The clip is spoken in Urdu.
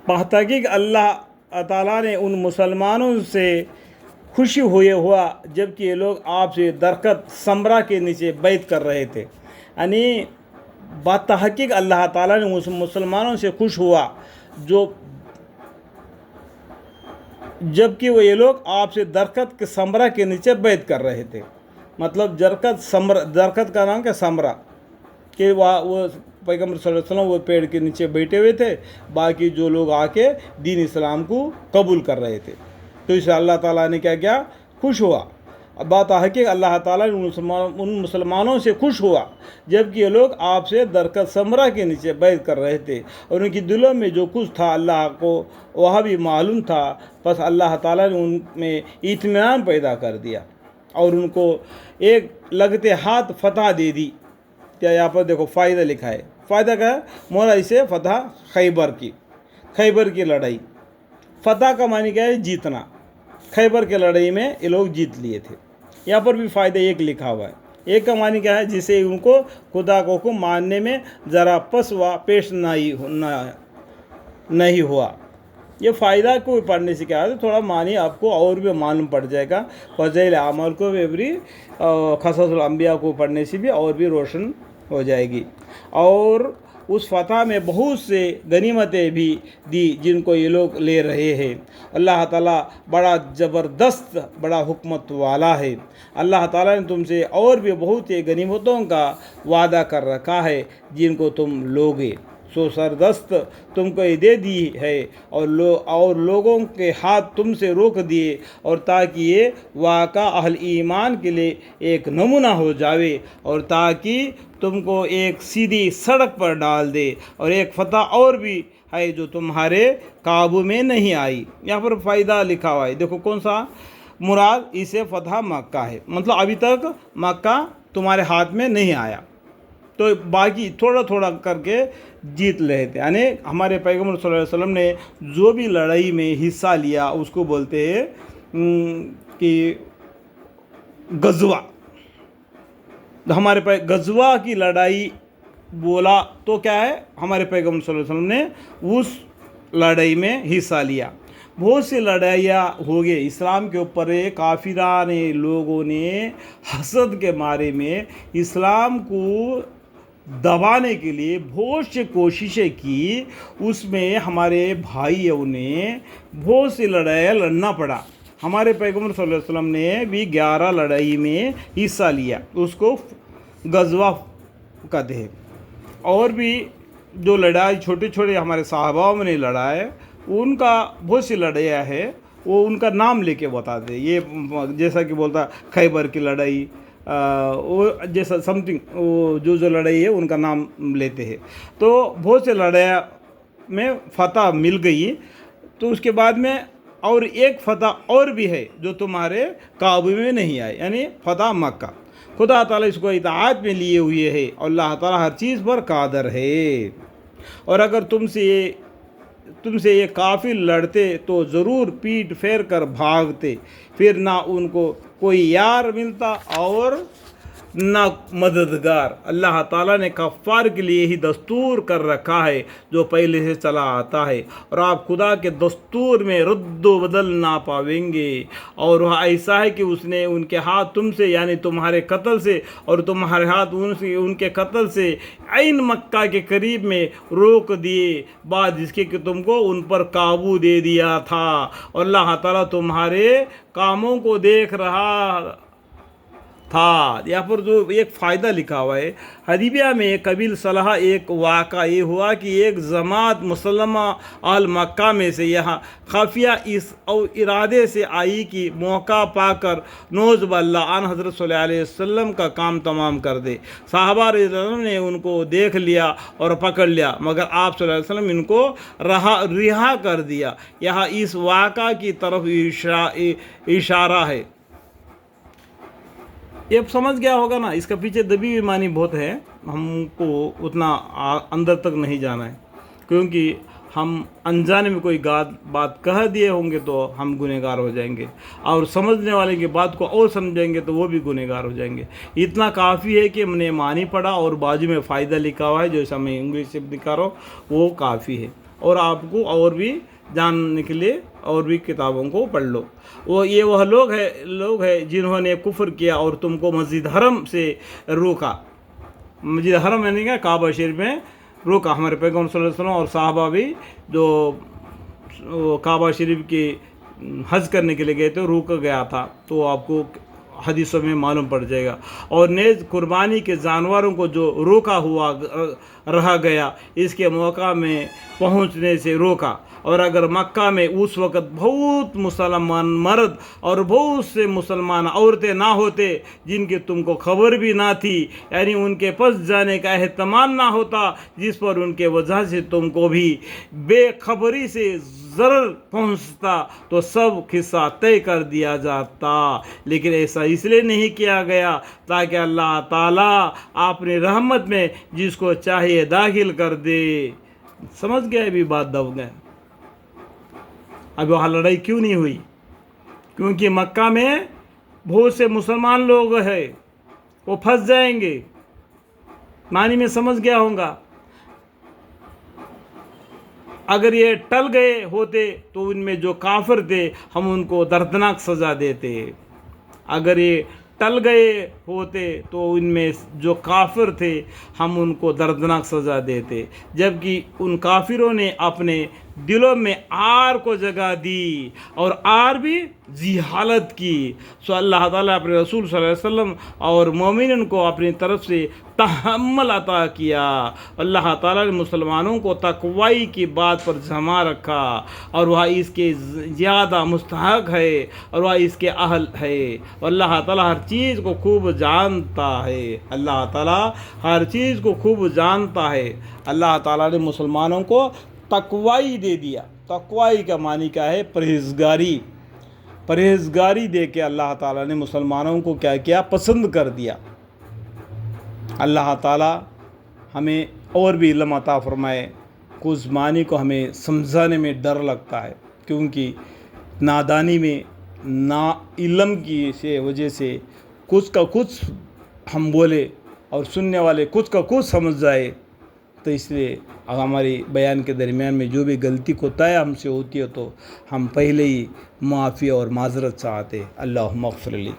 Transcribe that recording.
بتحقیق اللہ تعالیٰ نے ان مسلمانوں سے خوشی ہوئے ہوا جب کہ یہ لوگ آپ سے درخت ثمرہ کے نیچے بیعت کر رہے تھے. یعنی بتحقیق اللہ تعالیٰ نے اس مسلمانوں سے خوش ہوا جب کہ یہ لوگ آپ سے درخت کے ثمرہ کے نیچے بیعت کر رہے تھے. مطلب درخت کا نام کیا؟ ثمرہ. کہ وہ پیغمبر صلی اللہ علیہ وسلم وہ پیڑ کے نیچے بیٹھے ہوئے تھے، باقی جو لوگ آ کے دین اسلام کو قبول کر رہے تھے. تو اس سے اللہ تعالیٰ نے کیا خوش ہوا. بات حقیقت اللہ تعالیٰ نے ان مسلمانوں سے خوش ہوا جب کہ یہ لوگ آپ سے درخت ثمرہ کے نیچے بیعت کر رہے تھے، اور ان کی دلوں میں جو کچھ تھا اللہ کو وہ بھی معلوم تھا. بس اللہ تعالیٰ نے ان میں اطمینان پیدا کر دیا اور ان کو ایک لگتے ہاتھ فتح دے دی. کیا یہاں پر دیکھو فائدہ لکھا ہے. فائدہ کیا ہے؟ مولا اسے فتح خیبر کی لڑائی. فتح کا معنی کیا ہے؟ جیتنا. خیبر کی لڑائی میں یہ لوگ جیت لیے تھے. یہاں پر بھی فائدہ ایک لکھا ہوا ہے. ایک کا معنی کیا ہے؟ جسے ان کو خدا کو حکم ماننے میں ذرا پیش نہیں ہوا. یہ فائدہ کو پڑھنے سے کیا ہے؟ تھوڑا معنی آپ کو اور بھی معلوم پڑ جائے گا. فضائل اعمال کو بھی قصص الانبیاء کو پڑھنے سے بھی اور بھی روشن ہو جائے گی. اور اس فتح میں بہت سے غنیمتیں بھی دی جن کو یہ لوگ لے رہے ہیں. اللہ تعالیٰ بڑا زبردست بڑا حکمت والا ہے. اللہ تعالیٰ نے تم سے اور بھی بہت ہی غنیمتوں کا وعدہ کر رکھا ہے جن کو تم لوگے. سو سردست تم کو یہ دے دی ہے اور لوگوں کے ہاتھ تم سے روک دیے، اور تاکہ یہ واقع اہل ایمان کے لیے ایک نمونہ ہو جاوے، اور تاکہ تم کو ایک سیدھی سڑک پر ڈال دے. اور ایک فتح اور بھی ہے جو تمہارے قابو میں نہیں آئی. یہاں پر فائدہ لکھا ہوا ہے. دیکھو کون سا مراد؟ اسے فتح مکہ ہے. مطلب ابھی تک مکہ تمہارے ہاتھ میں نہیں آیا، تو باقی تھوڑا تھوڑا کر کے جیت رہے تھے. یعنی ہمارے پیغمبر صلی اللہ علیہ وسلم نے جو بھی لڑائی میں حصہ لیا اس کو بولتے ہیں کہ غزوہ. ہمارے غزوہ کی لڑائی بولا تو کیا ہے؟ ہمارے پیغمبر صلی اللہ علیہ وسلم نے اس لڑائی میں حصہ لیا. بہت سی لڑائیاں ہو گئے اسلام کے اوپر. کافران لوگوں نے حسد کے مارے میں اسلام کو دبانے کے لیے بہت سی کوششیں کی. اس میں ہمارے بھائیوں نے بہت سی لڑائیاں لڑنا پڑا. ہمارے پیغمبر صلی اللہ علیہ وسلم نے بھی 11 لڑائی میں حصہ لیا، اس کو غزوہ کہتے ہیں. اور بھی جو لڑائی چھوٹے چھوٹے ہمارے صحابہ نے لڑائے، ان کا بہت سی لڑائیاں ہے، وہ ان کا نام لے کے بتاتے ہیں. یہ جیسا کہ بولتا خیبر کی لڑائی، وہ جیسا سم تھنگ جو لڑائی ہے ان کا نام لیتے ہیں. تو بہت سے لڑائیاں میں فتح مل گئی. تو اس کے بعد میں اور ایک فتح اور بھی ہے جو تمہارے قابو میں نہیں آئے، یعنی فتح مکہ. خدا تعالیٰ اس کو اطاعت میں لیے ہوئے ہے، اور اللہ تعالیٰ ہر چیز پر قادر ہے. اور اگر تم سے یہ کافر لڑتے تو ضرور پیٹ پھیر کر بھاگتے، پھر نہ ان کو کوئی یار ملتا اور نہ مددگار. اللہ تعالیٰ نے کفار کے لیے ہی دستور کر رکھا ہے جو پہلے سے چلا آتا ہے، اور آپ خدا کے دستور میں رد و بدل نہ پاویں گے. اور وہ ایسا ہے کہ اس نے ان کے ہاتھ تم سے، یعنی تمہارے قتل سے، اور تمہارے ہاتھ ان کے قتل سے عین مکہ کے قریب میں روک دیے، بعد جس کے کہ تم کو ان پر قابو دے دیا تھا. اور اللہ تعالیٰ تمہارے کاموں کو دیکھ رہا تھا. یہاں پر جو ایک فائدہ لکھا ہوا ہے، حدیبیہ میں قبیل صلح ایک واقعہ یہ ہوا کہ ایک جماعت مسلمہ اہل مکہ میں سے یہاں خفیہ اس ارادے سے آئی کہ موقع پا کر نوز باللہ عن حضرت صلی اللہ علیہ وسلم کا کام تمام کر دے. صحابہ رضی اللہ عنہ نے ان کو دیکھ لیا اور پکڑ لیا، مگر آپ صلی اللہ علیہ وسلم ان کو رہا کر دیا. یہاں اس واقعہ کی طرف اشارہ ہے. یہ سمجھ گیا ہوگا نا، اس کا پیچھے دبی ہوئی معنی بہت ہے، ہم کو اتنا اندر تک نہیں جانا ہے، کیونکہ ہم انجانے میں کوئی بات کہہ دیے ہوں گے تو ہم گنہگار ہو جائیں گے، اور سمجھنے والے کی بات کو اور سمجھیں گے تو وہ بھی گنہگار ہو جائیں گے. اتنا کافی ہے کہ ہم نے معنی پڑھا اور بازو میں فائدہ لکھا ہوا ہے، جو میں انگلش سے دکھا رہا ہوں وہ کافی ہے. اور آپ کو اور بھی جاننے کے لیے اور بھی کتابوں کو پڑھ لو. وہ لوگ ہے جنہوں نے کفر کیا اور تم کو مسجد حرم سے روکا. مسجد حرم یعنی کہ کعبہ شریف میں روکا. ہمارے پیغمبر صلی اللہ علیہ وسلم اور صحابہ بھی جو کعبہ شریف کی حج کرنے کے لیے گئے تھے روکا گیا تھا. تو آپ کو حدیثوں میں معلوم پڑ جائے گا. اور نیز قربانی کے جانوروں کو جو روکا ہوا رہا گیا اس کے موقع میں پہنچنے سے روکا. اور اگر مکہ میں اس وقت بہت مسلمان مرد اور بہت سے مسلمان عورتیں نہ ہوتے جن کی تم کو خبر بھی نہ تھی، یعنی ان کے پاس جانے کا احتمال نہ ہوتا جس پر ان کے وجہ سے تم کو بھی بے خبری سے ضرر پہنچتا، تو سب قصہ طے کر دیا جاتا. لیکن ایسا اس لیے نہیں کیا گیا تاکہ اللہ تعالیٰ اپنی رحمت میں جس کو چاہیے داخل کر دے. سمجھ گئے؟ ابھی بات دب گئے. ابھی وہاں لڑائی کیوں نہیں ہوئی؟ کیونکہ مکہ میں بہت سے مسلمان لوگ ہیں، وہ پھنس جائیں گے. معنی میں سمجھ گیا ہوں گا. اگر یہ ٹل گئے ہوتے تو ان میں جو کافر تھے ہم ان کو دردناک سزا دیتے. اگر یہ ٹل گئے ہوتے تو ان میں جو کافر تھے ہم ان کو دردناک سزا دیتے. جبکہ ان کافروں نے اپنے دلوں میں آر کو جگہ دی اور آر بھی جہالت کی. سو اللہ تعالیٰ اپنے رسول صلی اللہ علیہ وسلم اور مومنین کو اپنی طرف سے تحمل عطا کیا. اللہ تعالیٰ نے مسلمانوں کو تقوی کی بات پر جمع رکھا اور وہ اس کے زیادہ مستحق ہے اور وہ اس کے اہل ہے. اللہ تعالیٰ ہر چیز کو خوب جانتا ہے. اللہ تعالیٰ ہر چیز کو خوب جانتا ہے. اللہ تعالیٰ نے مسلمانوں کو تقوی دے دیا. تقوی کا معنی کیا ہے؟ پرہیزگاری. پرہیزگاری دے کے اللہ تعالیٰ نے مسلمانوں کو کیا کیا؟ پسند کر دیا. اللہ تعالیٰ ہمیں اور بھی علم عطا فرمائے. کچھ معنی کو ہمیں سمجھانے میں ڈر لگتا ہے کیونکہ نادانی میں نا علم کی وجہ سے کچھ کا کچھ ہم بولے اور سننے والے کچھ کا کچھ سمجھ جائے. تو اس لیے ہماری بیان کے درمیان میں جو بھی غلطی کوتاہی ہم سے ہوتی ہے تو ہم پہلے ہی معافی اور معذرت چاہتے. اللہم اغفر لی.